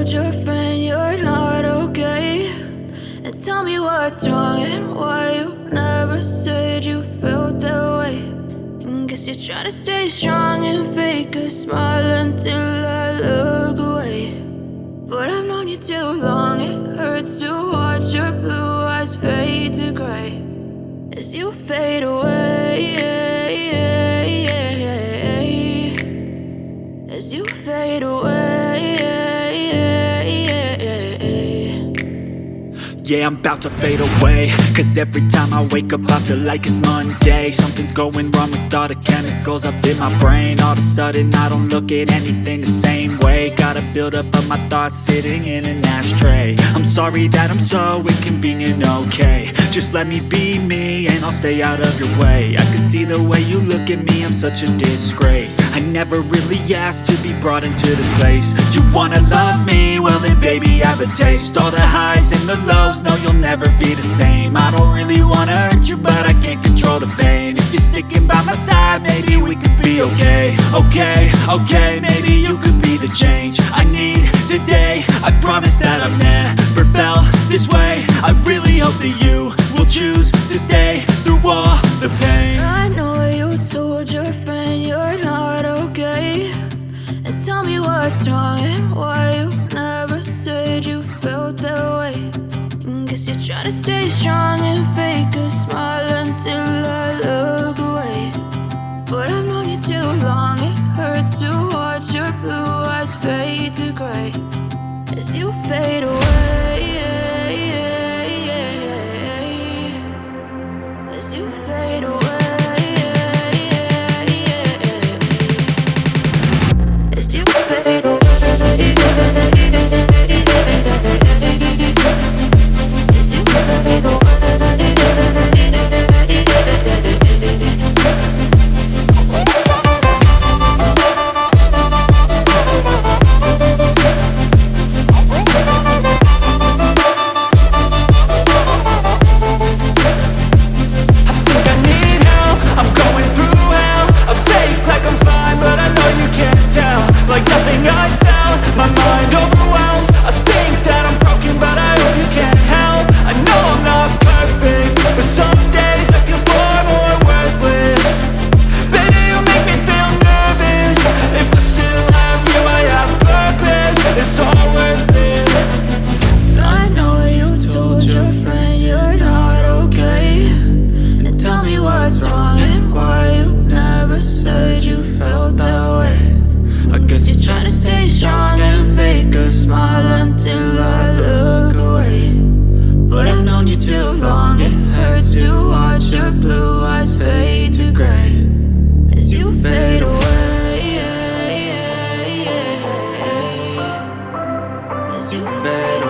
told your friend you're not okay? And tell me what's wrong and why you never said you felt that way. And guess you're trying to stay strong and fake a smile until I look away. But I've known you too long, it hurts to watch your blue eyes fade to gray as you fade away, as you fade away. Yeah, I'm about to fade away, cause every time I wake up I feel like it's Monday. Something's going wrong with all the chemicals up in my brain. All of a sudden I don't look at anything the same way. Got a build up of my thoughts sitting in an ashtray. I'm sorry that I'm so inconvenient, okay? Just let me be me and I'll stay out of your way. I can see the way you look at me, I'm such a disgrace. I never really asked to be brought into this place. You wanna love me? Well then baby I have a taste. All the highs and the lows, no, you'll never be the same. I don't really wanna hurt you, but I can't control the pain. If you're sticking by my side, maybe we could be okay. Okay, maybe you could be the change I need today. I promise that I've never felt this way. I really hope that you will choose to stay through all the pain. I know you told your friend you're not okay. And tell me what's wrong and why you never said you felt that way. Guess you're trying to stay strong and fake a smile until I look away. But I've known you too long, it hurts to watch your blue eyes fade to gray as you fade away, as you fade away, as you fade away. As you fade away.